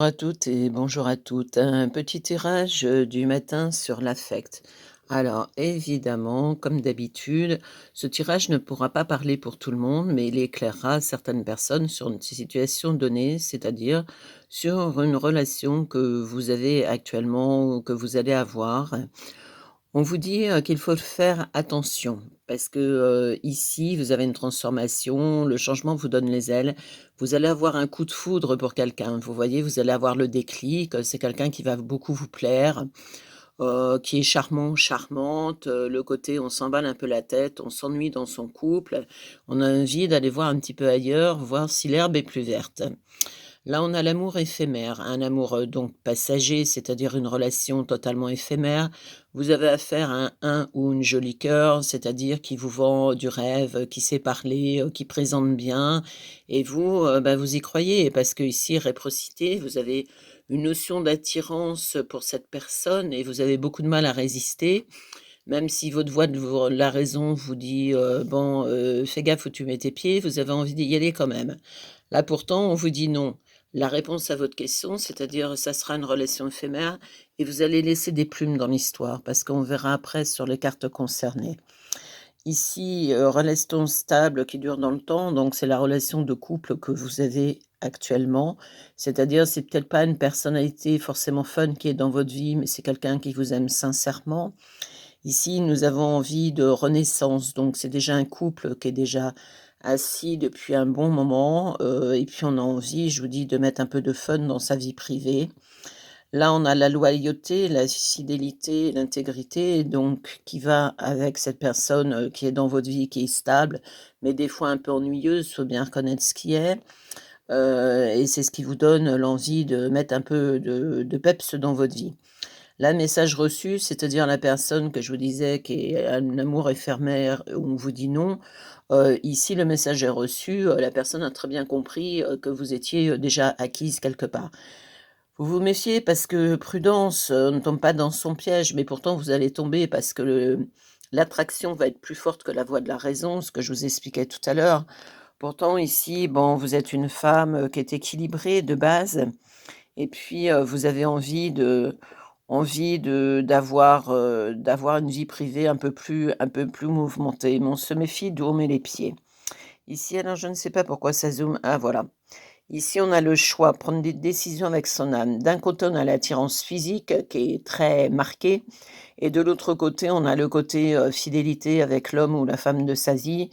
Bonjour à toutes et bonjour à toutes. Un petit tirage du matin sur l'affect. Alors évidemment, comme d'habitude, ce tirage ne pourra pas parler pour tout le monde, mais il éclairera certaines personnes sur une situation donnée, c'est-à-dire sur une relation que vous avez actuellement ou que vous allez avoir. On vous dit, qu'il faut faire attention parce que, ici, vous avez une transformation, le changement vous donne les ailes. Vous allez avoir un coup de foudre pour quelqu'un. Vous voyez, vous allez avoir le déclic, c'est quelqu'un qui va beaucoup vous plaire, qui est charmant, charmante, le côté on s'emballe un peu la tête, on s'ennuie dans son couple, on a envie d'aller voir un petit peu ailleurs, voir si l'herbe est plus verte. Là, on a l'amour éphémère, un amour, donc passager, c'est-à-dire une relation totalement éphémère. Vous avez affaire à un ou une jolie cœur, c'est-à-dire qui vous vend du rêve, qui sait parler, qui présente bien et vous, bah, vous y croyez parce qu'ici réciprocité, vous avez une notion d'attirance pour cette personne et vous avez beaucoup de mal à résister, même si votre voix de la raison vous dit, «Bon, fais gaffe où tu mets tes pieds», vous avez envie d'y aller quand même. Là, pourtant, on vous dit non. La réponse à votre question, c'est-à-dire ça sera une relation éphémère et vous allez laisser des plumes dans l'histoire parce qu'on verra après sur les cartes concernées. Ici, relation stable qui dure dans le temps, donc c'est la relation de couple que vous avez actuellement. C'est-à-dire, c'est peut-être pas une personnalité forcément fun qui est dans votre vie, mais c'est quelqu'un qui vous aime sincèrement. Ici, nous avons envie de renaissance, donc c'est déjà un couple qui est déjà assis depuis un bon moment, et puis on a envie, je vous dis, de mettre un peu de fun dans sa vie privée. Là, on a la loyauté, la fidélité, l'intégrité, donc qui va avec cette personne, qui est dans votre vie, qui est stable, mais des fois un peu ennuyeuse, faut bien reconnaître ce qui est, et c'est ce qui vous donne l'envie de mettre un peu de peps dans votre vie. Là, message reçu, c'est-à-dire la personne que je vous disais qui est un amour éphémère où on vous dit non, ici le message est reçu, la personne a très bien compris, que vous étiez, déjà acquise quelque part. Vous vous méfiez parce que prudence, on ne tombe pas dans son piège, mais pourtant vous allez tomber parce que l'attraction va être plus forte que la voix de la raison, ce que je vous expliquais tout à l'heure. Pourtant ici, bon, vous êtes une femme, qui est équilibrée de base et puis, vous avez envie de d'avoir une vie privée un peu plus mouvementée, mais on se méfie d'où on met les pieds. Ici, alors je ne sais pas pourquoi ça zoome. Ah voilà. Ici, on a le choix, prendre des décisions avec son âme. D'un côté, on a l'attirance physique qui est très marquée et de l'autre côté, on a le côté, fidélité avec l'homme ou la femme de sa vie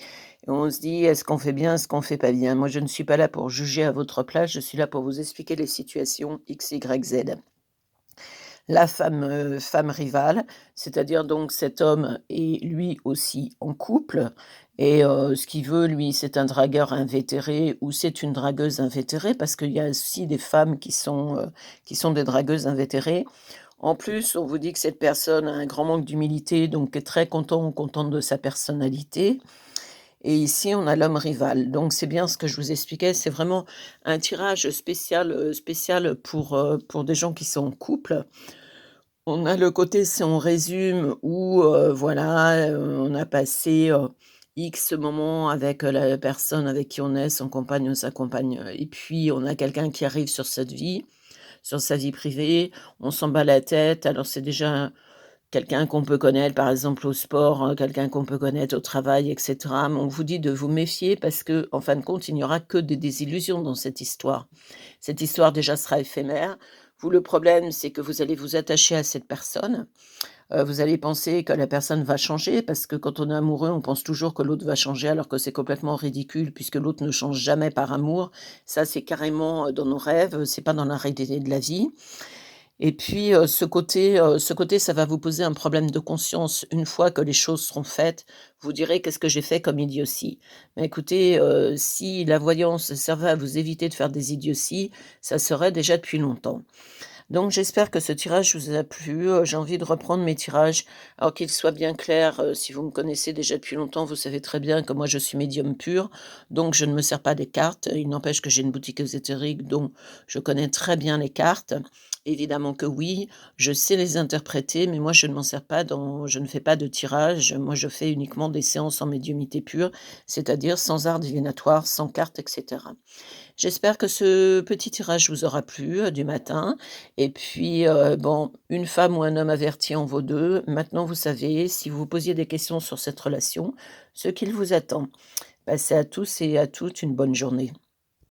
et on se dit: «Est-ce qu'on fait bien? Est-ce qu'on fait pas bien?» Moi, je ne suis pas là pour juger à votre place, je suis là pour vous expliquer les situations X, Y, Z. La femme rivale, c'est-à-dire donc cet homme est lui aussi en couple et ce qu'il veut lui, c'est un dragueur invétéré ou c'est une dragueuse invétérée parce qu'il y a aussi des femmes qui sont des dragueuses invétérées. En plus, on vous dit que cette personne a un grand manque d'humilité, donc est très content ou contente de sa personnalité et ici on a l'homme rival. Donc c'est bien ce que je vous expliquais, c'est vraiment un tirage spécial pour des gens qui sont en couple. On a le côté, si on résume, où, voilà, on a passé, X moments avec, la personne avec qui on est, son compagne ou sa compagne, et puis on a quelqu'un qui arrive sur cette vie, sur sa vie privée, on s'en bat la tête. Alors c'est déjà quelqu'un qu'on peut connaître, par exemple, au sport, quelqu'un qu'on peut connaître au travail et cetera, mais on vous dit de vous méfier parce que, en fin de compte, il n'y aura que des désillusions dans cette histoire. Cette histoire déjà sera éphémère. Vous, le problème, c'est que vous allez vous attacher à cette personne. Vous allez penser que la personne va changer parce que quand on est amoureux, on pense toujours que l'autre va changer alors que c'est complètement ridicule puisque l'autre ne change jamais par amour. Ça, c'est carrément, dans nos rêves, c'est pas dans la réalité de la vie. Et puis, ce côté, ça va vous poser un problème de conscience. Une fois que les choses seront faites, vous direz: «Qu'est-ce que j'ai fait comme idiotie?» Mais écoutez, si la voyance servait à vous éviter de faire des idioties, ça serait déjà depuis longtemps. Donc j'espère que ce tirage vous a plu, j'ai envie de reprendre mes tirages, alors qu'ils soient bien clairs, si vous me connaissez déjà depuis longtemps, vous savez très bien que moi je suis médium pur, donc je ne me sers pas des cartes. Il n'empêche que j'ai une boutique ésotérique, donc je connais très bien les cartes. Évidemment que oui, je sais les interpréter, mais moi je ne m'en sers pas je ne fais pas de tirage, moi je fais uniquement des séances en médiumnité pure, c'est-à-dire sans art divinatoire, sans cartes et cetera. J'espère que ce petit tirage vous aura plu, du matin et puis, bon, une femme ou un homme averti en vaut 2. Maintenant, vous savez, si vous vous posiez des questions sur cette relation, ce qu'il vous attend. Passez à tous et à toutes une bonne journée.